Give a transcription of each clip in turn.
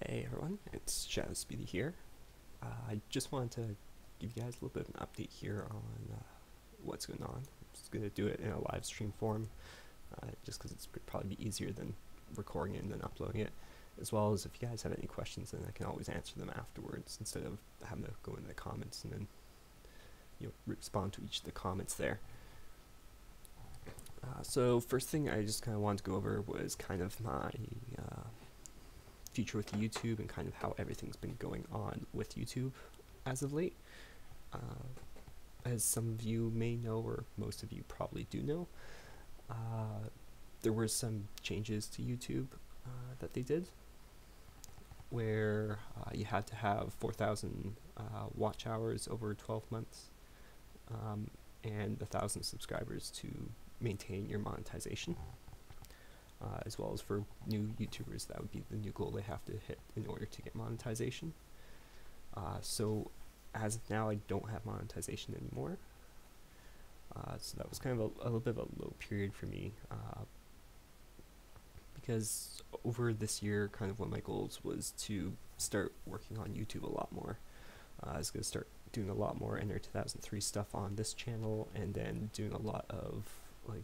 Hey everyone, it's shadowspeedy here. I just wanted to give you guys a little bit of an update here on what's going on. I'm just going to do it in a live stream form, just because it's probably be easier than recording it and then uploading it, as well as if you guys have any questions, then I can always answer them afterwards instead of having to go into the comments and then respond to each of the comments there. So first thing I just kind of wanted to go over was kind of my future with YouTube and kind of how everything's been going on with YouTube as of late. As some of you may know, or most of you probably do know, there were some changes to YouTube that they did, where you had to have 4,000 watch hours over 12 months and 1,000 subscribers to maintain your monetization. As well as for new YouTubers, that would be the new goal they have to hit in order to get monetization. So as of now, I don't have monetization anymore. So that was kind of a little bit of a low period for me, because over this year, kind of one of my goals was to start working on YouTube a lot more. I was going to start doing a lot more Enter 2003 stuff on this channel, and then doing a lot of like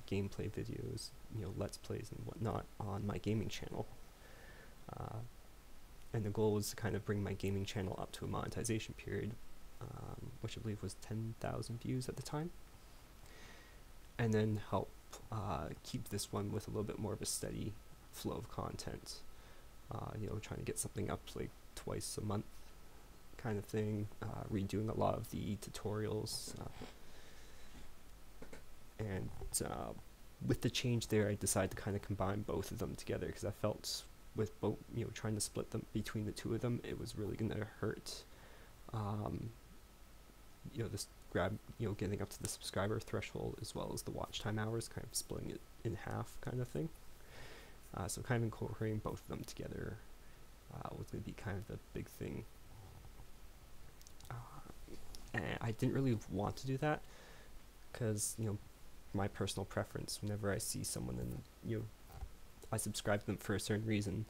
gameplay videos, let's plays and whatnot on my gaming channel. And the goal was to kind of bring my gaming channel up to a monetization period, which I believe was 10,000 views at the time, and then help keep this one with a little bit more of a steady flow of content. Trying to get something up like twice a month kind of thing, redoing a lot of the tutorials, and with the change there, I decided to kind of combine both of them together, because I felt with both, trying to split them between the two of them, it was really going to hurt, this getting up to the subscriber threshold as well as the watch time hours, kind of splitting it in half kind of thing. So kind of incorporating both of them together was going to be kind of the big thing. And I didn't really want to do that, because, my personal preference, whenever I see someone and I subscribe to them for a certain reason,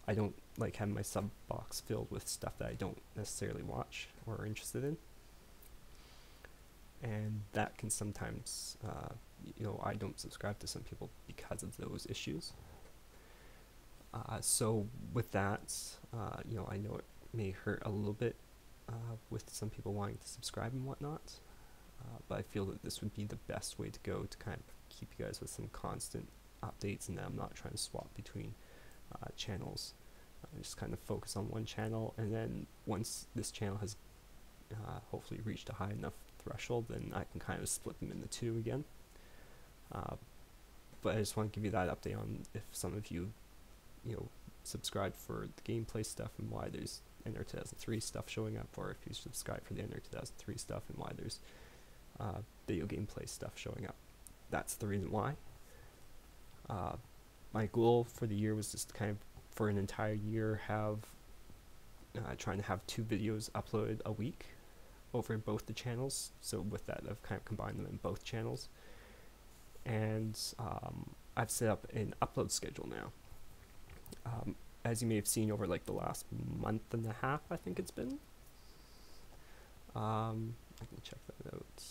I don't like having my sub box filled with stuff that I don't necessarily watch or are interested in, and that can sometimes I don't subscribe to some people because of those issues. So with that, I know it may hurt a little bit with some people wanting to subscribe and whatnot, but I feel that this would be the best way to go to kind of keep you guys with some constant updates, and that I'm not trying to swap between channels. Just kind of focus on one channel, and then once this channel has hopefully reached a high enough threshold, then I can kind of split them into two again. But I just want to give you that update on if some of you, subscribe for the gameplay stuff and why there's Enter 2003 stuff showing up, or if you subscribe for the Enter 2003 stuff and why there's video gameplay stuff showing up. That's the reason why. My goal for the year was just kind of, for an entire year, have trying to have 2 videos uploaded a week over both the channels. So with that, I've kind of combined them in both channels, and I've set up an upload schedule now. As you may have seen over like the last month and a half, I think it's been. I can check that out.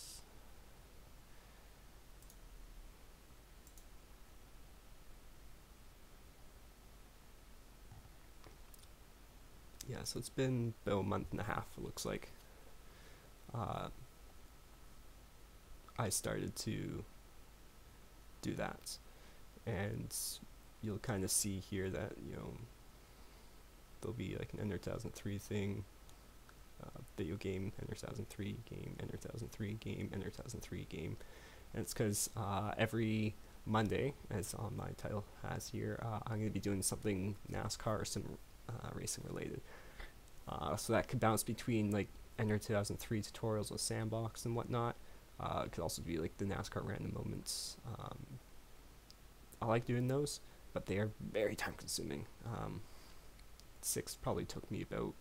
Yeah, so it's been about a month and a half, it looks like. I started to do that, and you'll kind of see here that, there'll be like an Enter 2003 thing, video game, Enter 2003 game, Enter 2003 game, Enter 2003 game, and it's because every Monday, as on my title has here, I'm going to be doing something NASCAR or sim racing related. So that could bounce between like Enter 2003 tutorials with Sandbox and whatnot. It could also be like the NASCAR random moments. I like doing those, but they are very time consuming. 6 probably took me about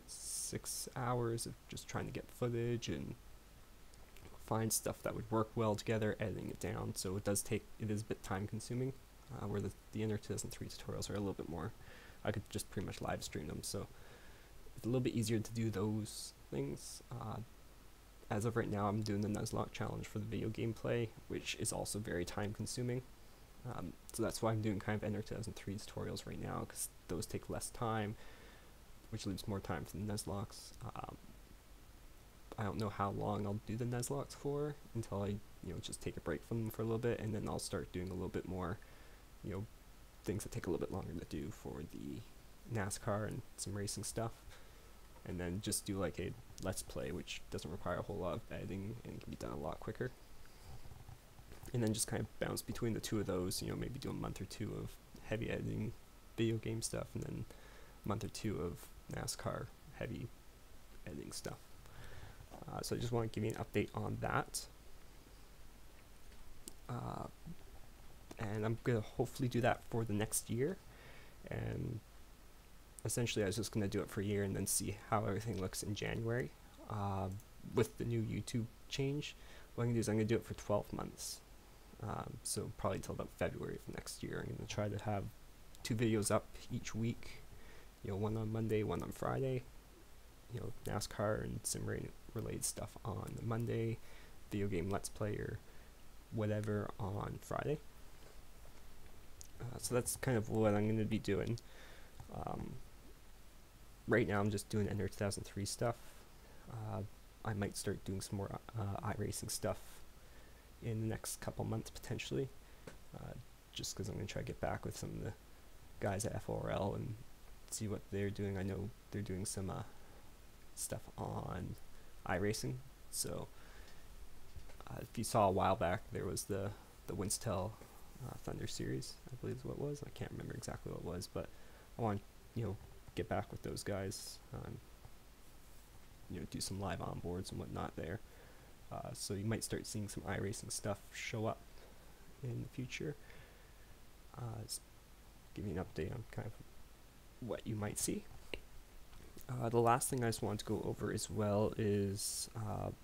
6 hours of just trying to get footage and find stuff that would work well together, editing it down. So it is a bit time consuming. where the Ender 2003 tutorials are a little bit more, I could just pretty much live stream them, so it's a little bit easier to do those things. As of right now, I'm doing the Nuzlocke challenge for the video gameplay, which is also very time consuming. So that's why I'm doing kind of Ender 2003 tutorials right now, because those take less time, which leaves more time for the Nuzlocks. I don't know how long I'll do the Nuzlocks for until I, just take a break from them for a little bit, and then I'll start doing a little bit more, things that take a little bit longer to do for the NASCAR and some racing stuff. And then just do like a Let's Play, which doesn't require a whole lot of editing and can be done a lot quicker. And then just kind of bounce between the two of those, maybe do a month or two of heavy editing video game stuff, and then a month or two of NASCAR heavy editing stuff. So I just want to give you an update on that. And I'm going to hopefully do that for the next year. And essentially I was just going to do it for a year and then see how everything looks in January. With the new YouTube change, what I'm going to do is I'm going to do it for 12 months. So probably until about February of next year. I'm going to try to have 2 videos up each week. One on Monday, one on Friday. NASCAR and sim related stuff on Monday, video game Let's Play or whatever on Friday. So that's kind of what I'm going to be doing. Right now I'm just doing Ender 2003 stuff. I might start doing some more iRacing stuff in the next couple months potentially, just because I'm going to try to get back with some of the guys at FORL and see what they're doing. I know they're doing some stuff on iRacing, so if you saw a while back, there was the Winstel Thunder Series, I believe is what it was. I can't remember exactly what it was, but I want to get back with those guys, do some live onboards and whatnot there. So you might start seeing some iRacing stuff show up in the future. Just give you an update on kind of what you might see. The last thing I just wanted to go over as well is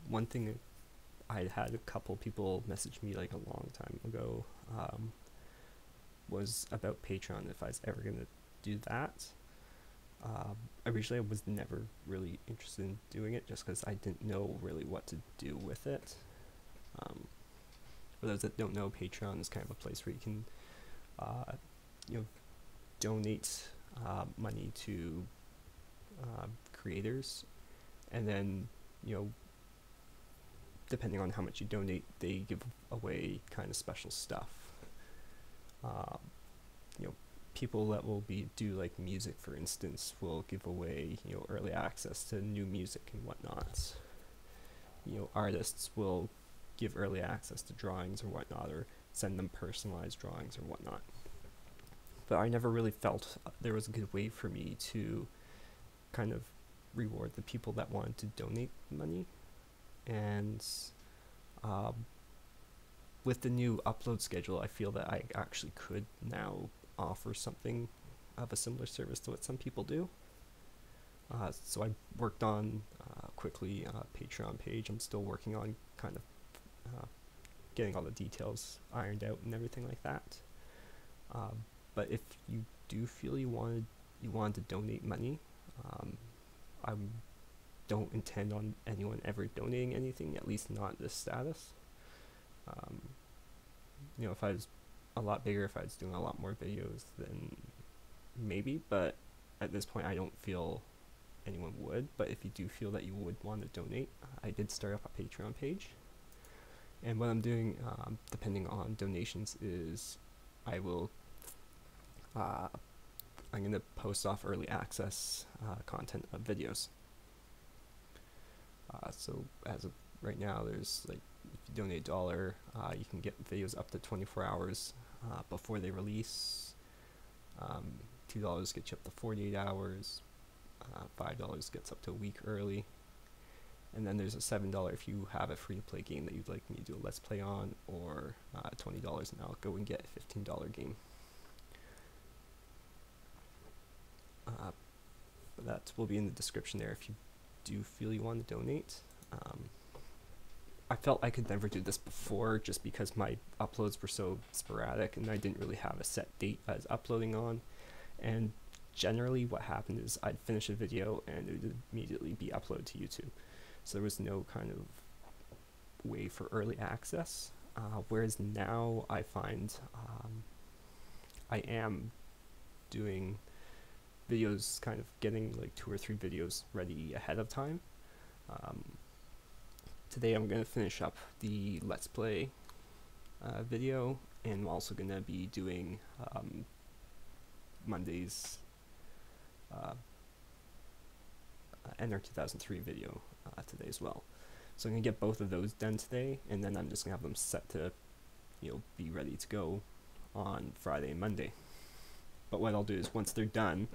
one thing I had a couple people message me like a long time ago, was about Patreon, if I was ever going to do that. Originally I was never really interested in doing it just because I didn't know really what to do with it. For those that don't know, Patreon is kind of a place where you can donate money to creators, and then depending on how much you donate, they give away kind of special stuff. People that will do like music, for instance, will give away early access to new music and whatnot. Artists will give early access to drawings or whatnot, or send them personalized drawings or whatnot. But I never really felt there was a good way for me to kind of reward the people that wanted to donate money. And with the new upload schedule, I feel that I actually could now offer something of a similar service to what some people do. So I worked on quickly a Patreon page. I'm still working on kind of getting all the details ironed out and everything like that. But if you do feel you wanted to donate money, I don't intend on anyone ever donating anything, at least not this status. If I was a lot bigger, if I was doing a lot more videos, then maybe, but at this point I don't feel anyone would. But if you do feel that you would want to donate, I did start up a Patreon page, and what I'm doing, depending on donations, is I will I'm going to post off early access content of videos. So as of right now, there's like, if you donate $1, you can get videos up to 24 hours before they release. $2 gets you up to 48 hours. $5 gets up to a week early. And then there's a $7 if you have a free-to-play game that you'd like me to do a Let's Play on, or $20 and I'll go and get a $15 game. But that will be in the description there if you do feel you want to donate. I felt I could never do this before just because my uploads were so sporadic and I didn't really have a set date I was uploading on. And generally what happened is I'd finish a video and it would immediately be uploaded to YouTube. So there was no kind of way for early access. Whereas now I find I am doing videos, kind of getting like 2 or 3 videos ready ahead of time. Today I'm going to finish up the Let's Play video, and I'm also going to be doing Monday's Enter 2003 video today as well. So I'm going to get both of those done today, and then I'm just going to have them set to, you know, be ready to go on Friday and Monday. But what I'll do is once they're done,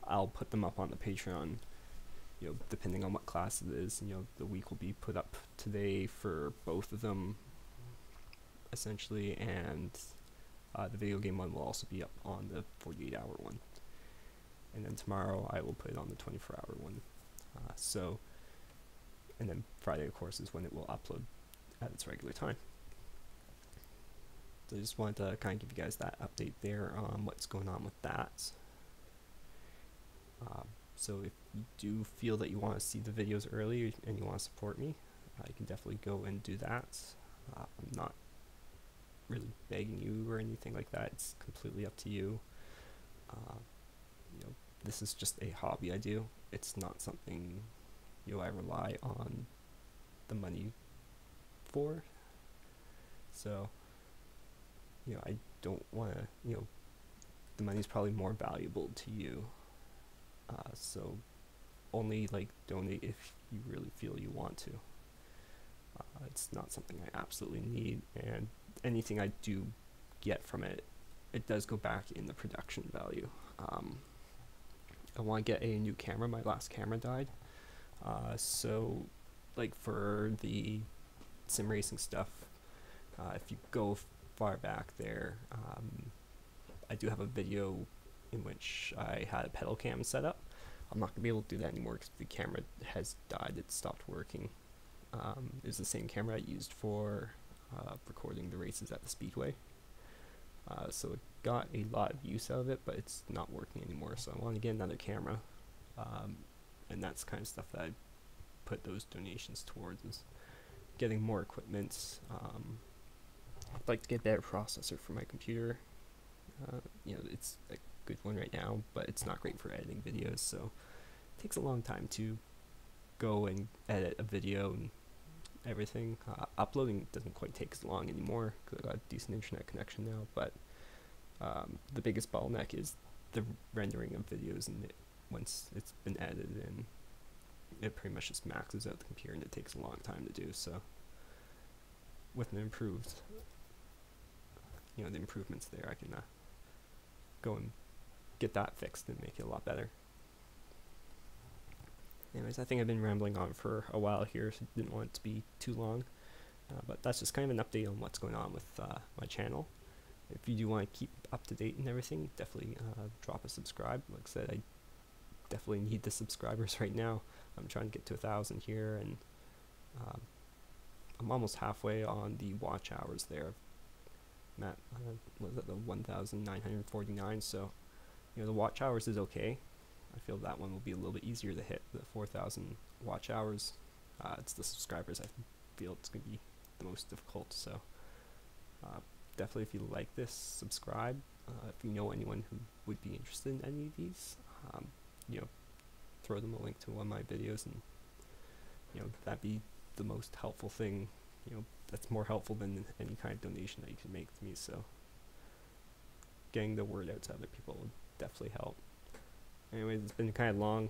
I'll put them up on the Patreon, you know, depending on what class it is. You know, the week will be put up today for both of them, essentially, and the video game one will also be up on the 48-hour one. And then tomorrow I will put it on the 24-hour one. And then Friday, of course, is when it will upload at its regular time. So I just wanted to kind of give you guys that update there on what's going on with that. So if you do feel that you want to see the videos early and you want to support me, you can definitely go and do that. I'm not really begging you or anything like that. It's completely up to you. You know, this is just a hobby I do. It's not something, you know, I rely on the money for. So, you know, I don't want to, you know, the money's probably more valuable to you. So only like donate if you really feel you want to. It's not something I absolutely need, and anything I do get from it, it does go back in the production value. I want to get a new camera. My last camera died. So like for the sim racing stuff, if you go far back there, I do have a video in which I had a pedal cam set up. I'm not going to be able to do that anymore because the camera has died. It stopped working. It was the same camera I used for recording the races at the Speedway. So it got a lot of use out of it, but it's not working anymore. So I want to get another camera. And that's kind of stuff that I put those donations towards, is getting more equipment. I'd like to get a better processor for my computer. You know, it's a good one right now, but it's not great for editing videos, so it takes a long time to go and edit a video and everything. Uploading doesn't quite take as long anymore because I got a decent internet connection now, but the biggest bottleneck is the rendering of videos, and once it's been edited in, it pretty much just maxes out the computer, and it takes a long time to do. So with an improved, you know, the improvements there, I can go and get that fixed and make it a lot better. Anyways, I think I've been rambling on for a while here, so didn't want it to be too long. But that's just kind of an update on what's going on with my channel. If you do want to keep up to date and everything, definitely drop a subscribe. Like I said, I definitely need the subscribers right now. I'm trying to get to 1,000 here, and I'm almost halfway on the watch hours there. I'm at, was it the 1,949, so, you know, the watch hours is okay. I feel that one will be a little bit easier to hit, the 4,000 watch hours. It's the subscribers I feel it's going to be the most difficult, so definitely if you like this, subscribe. If you know anyone who would be interested in any of these, you know, throw them a link to one of my videos, and, you know, that'd be the most helpful thing. You know, that's more helpful than any kind of donation that you can make to me, so getting the word out to other people would definitely help. Anyways, it's been kind of long.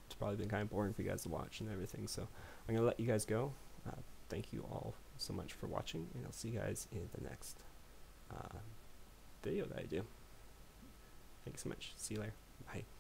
It's probably been kind of boring for you guys to watch and everything, so I'm going to let you guys go. Thank you all so much for watching, and I'll see you guys in the next video that I do. Thanks so much. See you later. Bye.